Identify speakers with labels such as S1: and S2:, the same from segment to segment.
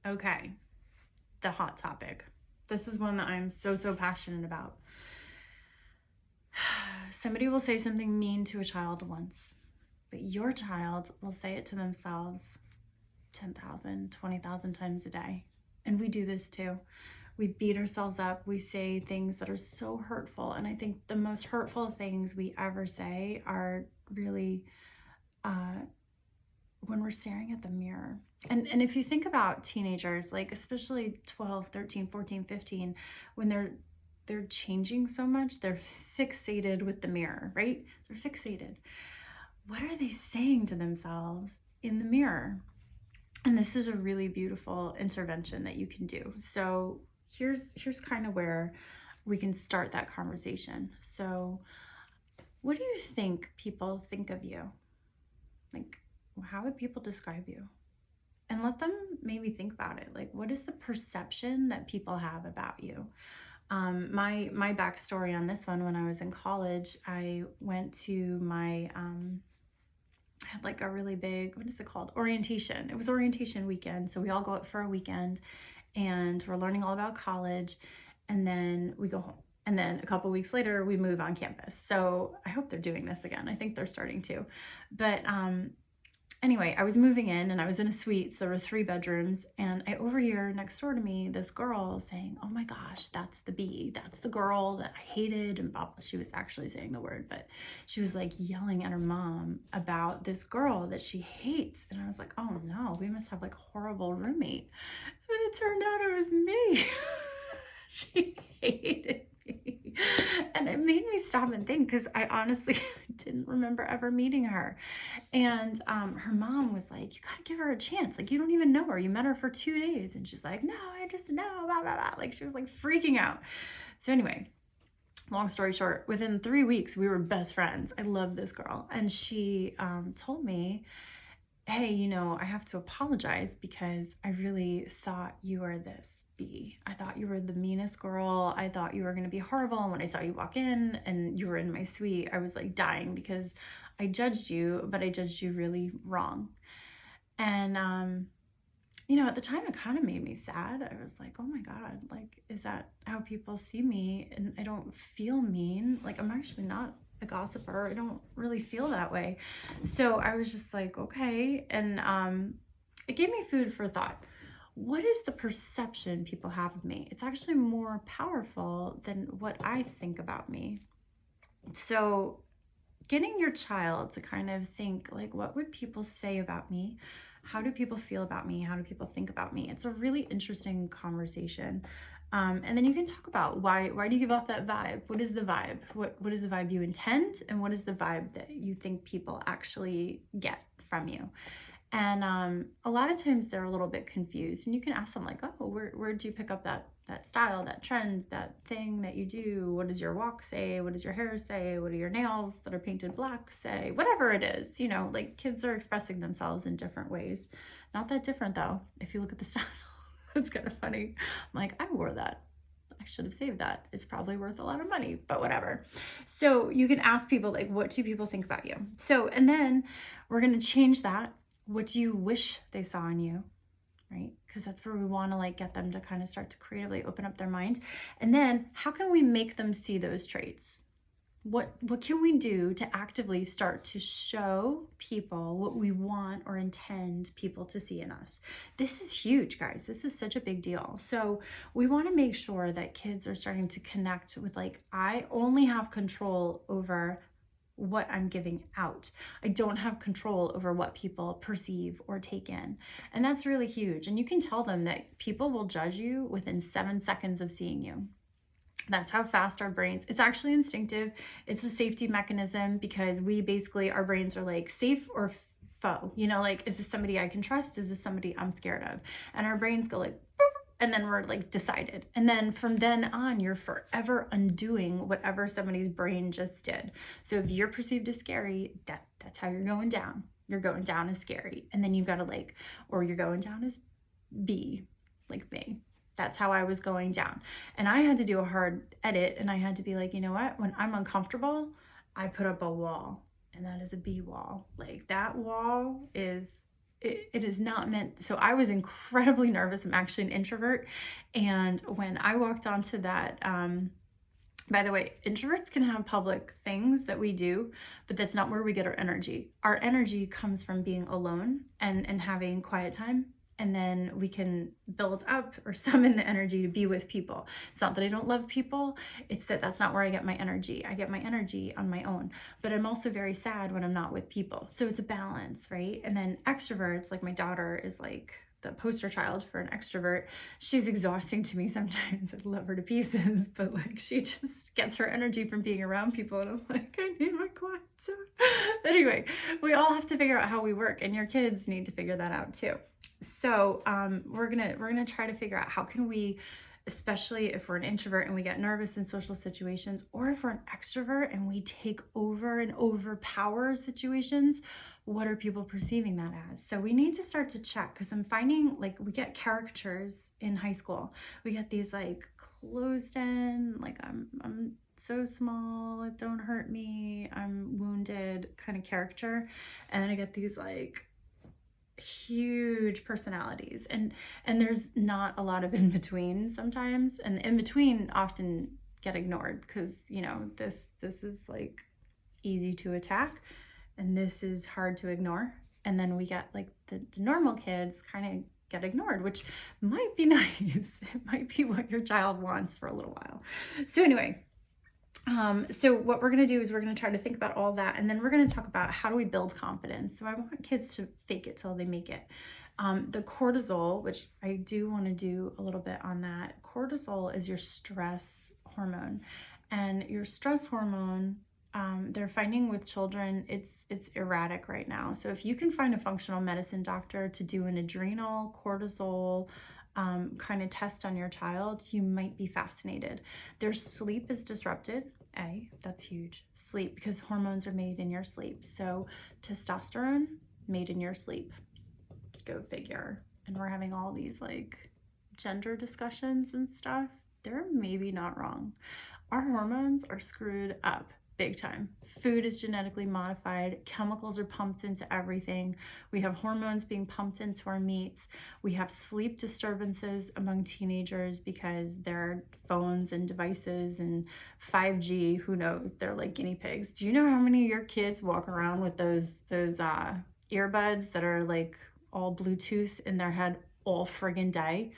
S1: Okay, the hot topic. This is one that I'm so passionate about. Somebody will say something mean to a child once, but your child will say it to themselves 10,000, 20,000 times a day. And we do this too. We beat ourselves up. We say things that are so hurtful. And I think the most hurtful things we ever say are really when we're staring at the mirror. And if you think about teenagers, like especially 12, 13, 14, 15, when they're changing so much, they're fixated with the mirror, right? They're fixated. What are they saying to themselves in the mirror? And this is a really beautiful intervention that you can do. So here's kind of where we can start that conversation. So what do you think people think of you? Like, how would people describe you? And let them maybe think about it. Like, what is the perception that people have about you? My backstory on this one, when I was in college, I went to my I had like a really big, what is it called? Orientation. It was orientation weekend. So we all go out for a weekend and we're learning all about college. And then we go home. And then a couple weeks later, we move on campus. So I hope they're doing this again. I think they're starting to. But anyway, I was moving in and I was in a suite. So there were 3 bedrooms. And I overhear next door to me this girl saying, "Oh my gosh, that's the bee. That's the girl that I hated." And blah, blah. She was actually saying the word, but she was like yelling at her mom about this girl that she hates. And I was like, oh no, we must have like a horrible roommate. And then it turned out it was me. She hated me. And it made me stop and think, because I honestly didn't remember ever meeting her. And her mom was like, "You gotta give her a chance. Like, you don't even know her. You met her for 2 days." And she's like, "No, I just know, blah, blah, blah." Like, she was like freaking out. So anyway, long story short, within 3 weeks, we were best friends. I love this girl. And she told me, "Hey, I have to apologize because I really thought you were this bee. I thought you were the meanest girl. I thought you were going to be horrible. And when I saw you walk in and you were in my suite, I was like dying because I judged you, but I judged you really wrong." And, at the time it kind of made me sad. I was like, oh my God, like, is that how people see me? And I don't feel mean. Like, I'm actually not a gossiper. I don't really feel that way. So I was just like, okay. And it gave me food for thought. What is the perception people have of me? It's actually more powerful than what I think about me. So getting your child to kind of think, like, what would people say about me? How do people feel about me? How do people think about me? It's a really interesting conversation. And then you can talk about why do you give off that vibe? What is the vibe? What is the vibe you intend? And what is the vibe that you think people actually get from you? And a lot of times they're a little bit confused, and you can ask them like, "Oh, where'd you pick up that style, that trend, that thing that you do? What does your walk say? What does your hair say? What do your nails that are painted black say?" Whatever it is, like kids are expressing themselves in different ways. Not that different though, if you look at the style. It's kind of funny. I'm like, I wore that. I should have saved that. It's probably worth a lot of money, but whatever. So you can ask people like, what do people think about you? So, and then we're going to change that. What do you wish they saw in you? Right? Because that's where we want to like get them to kind of start to creatively open up their mind. And then how can we make them see those traits? What can we do to actively start to show people what we want or intend people to see in us? This is huge, guys. This is such a big deal. So we want to make sure that kids are starting to connect with like, I only have control over what I'm giving out. I don't have control over what people perceive or take in. And that's really huge. And you can tell them that people will judge you within 7 seconds of seeing you. That's how fast our brains, it's actually instinctive. It's a safety mechanism because our brains are like safe or foe, like, is this somebody I can trust? Is this somebody I'm scared of? And our brains go like, boop, and then we're like decided. And then from then on, you're forever undoing whatever somebody's brain just did. So if you're perceived as scary, that's how you're going down. You're going down as scary. And then you've got to or you're going down as B, like me. That's how I was going down. And I had to do a hard edit, and I had to be like, you know what? When I'm uncomfortable, I put up a wall, and that is a B wall. Like, that wall is it is not meant. So I was incredibly nervous. I'm actually an introvert. And when I walked onto that, by the way, introverts can have public things that we do, but that's not where we get our energy. Our energy comes from being alone and having quiet time. And then we can build up or summon the energy to be with people. It's not that I don't love people. It's that that's not where I get my energy. I get my energy on my own. But I'm also very sad when I'm not with people. So it's a balance, right? And then extroverts, like my daughter is like the poster child for an extrovert. She's exhausting to me sometimes. I love her to pieces, but like she just gets her energy from being around people, and I'm like, I need my quiet zone. Anyway, we all have to figure out how we work, and your kids need to figure that out too. So we're gonna try to figure out how can we, especially if we're an introvert and we get nervous in social situations, or if we're an extrovert and we take over and overpower situations, what are people perceiving that as? So we need to start to check, because I'm finding like we get caricatures in high school. We get these like closed in, like I'm so small, don't hurt me, I'm wounded kind of character. And then I get these like huge personalities, and there's not a lot of in between sometimes, and the in between often get ignored because this is like easy to attack and this is hard to ignore. And then we get like the normal kids kind of get ignored, which might be nice. It might be what your child wants for a little while. So anyway, so what we're going to do is we're going to try to think about all that, and then we're going to talk about how do we build confidence. So I want kids to fake it till they make it. The cortisol, which I do want to do a little bit on that. Cortisol is your stress hormone, and your stress hormone, they're finding with children, it's erratic right now. So if you can find a functional medicine doctor to do an adrenal cortisol kind of test on your child, you might be fascinated. Their sleep is disrupted. That's huge. Sleep, because hormones are made in your sleep. So testosterone made in your sleep. Go figure. And we're having all these like gender discussions and stuff. They're maybe not wrong. Our hormones are screwed up big time. Food is genetically modified. Chemicals are pumped into everything. We have hormones being pumped into our meats. We have sleep disturbances among teenagers because their phones and devices and 5G, who knows, they're like guinea pigs. Do you know how many of your kids walk around with those earbuds that are like all Bluetooth in their head all friggin' day?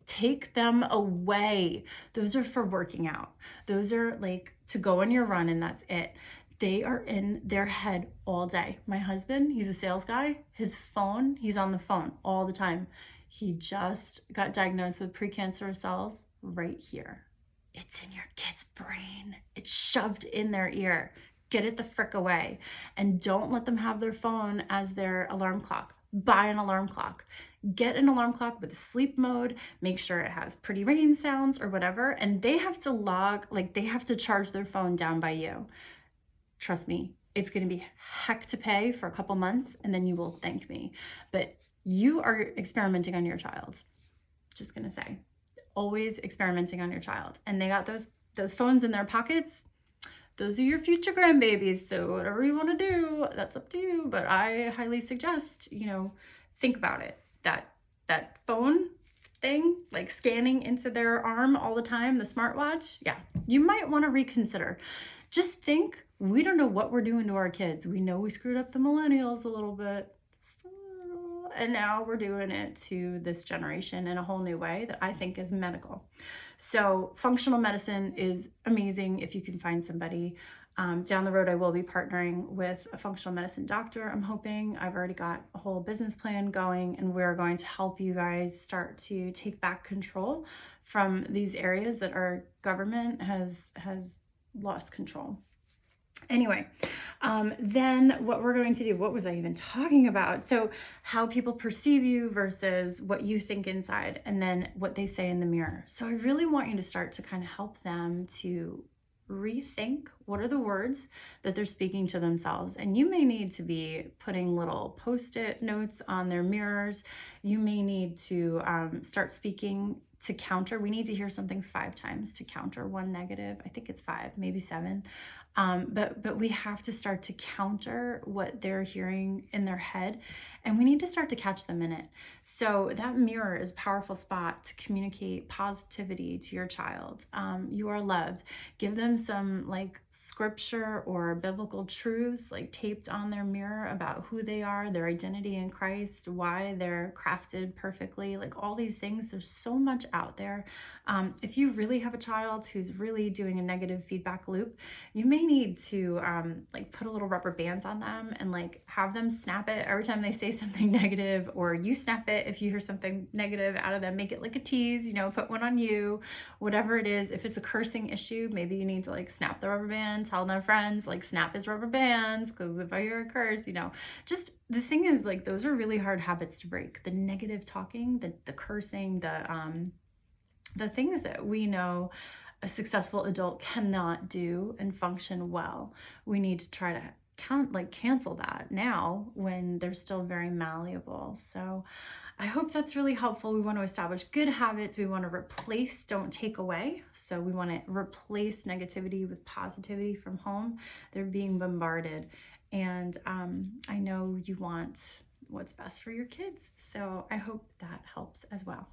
S1: Take them away. Those are for working out. Those are like to go on your run and that's it. They are in their head all day. My husband, he's a sales guy. His phone, he's on the phone all the time. He just got diagnosed with precancerous cells right here. It's in your kid's brain. It's shoved in their ear. Get it the frick away. And don't let them have their phone as their alarm clock. Buy an alarm clock. Get an alarm clock with a sleep mode. Make sure it has pretty rain sounds or whatever. And they have to they have to charge their phone down by you. Trust me, it's going to be heck to pay for a couple months, and then you will thank me. But you are experimenting on your child. Just going to say, always experimenting on your child. And they got those phones in their pockets. Those are your future grandbabies. So whatever you want to do, that's up to you. But I highly suggest, think about it. That phone thing, like scanning into their arm all the time, the smartwatch, yeah, you might want to reconsider. Just think, we don't know what we're doing to our kids. We know we screwed up the millennials a little bit. And now we're doing it to this generation in a whole new way that I think is medical. So functional medicine is amazing if you can find somebody. Down the road, I will be partnering with a functional medicine doctor. I'm hoping. I've already got a whole business plan going, and we're going to help you guys start to take back control from these areas that our government has lost control. Anyway, then what we're going to do, what was I even talking about? So how people perceive you versus what you think inside, and then what they say in the mirror. So I really want you to start to kind of help them to rethink what are the words that they're speaking to themselves. And you may need to be putting little post-it notes on their mirrors. You may need to start speaking to counter. We need to hear something 5 times to counter one negative. I think it's 5, maybe 7. But we have to start to counter what they're hearing in their head. and we need to start to catch them in it. So that mirror is a powerful spot to communicate positivity to your child. You are loved. Give them some like scripture or biblical truths like taped on their mirror about who they are, their identity in Christ, why they're crafted perfectly, like all these things. There's so much out there. If you really have a child who's really doing a negative feedback loop, you may need to like put a little rubber bands on them and like have them snap it every time they say something negative, or you snap it if you hear something negative out of them. Make it like a tease, you know, put one on you, whatever it is. If it's a cursing issue, maybe you need to like snap the rubber band, tell their friends like snap his rubber bands, because if I hear a curse, you know, just the thing is like those are really hard habits to break. The negative talking, the cursing, the things that we know a successful adult cannot do and function well. We need to try to cancel that now when they're still very malleable. So I hope that's really helpful. We want to establish good habits. We want to replace, don't take away. So we want to replace negativity with positivity from home. They're being bombarded. And I know you want what's best for your kids. So I hope that helps as well.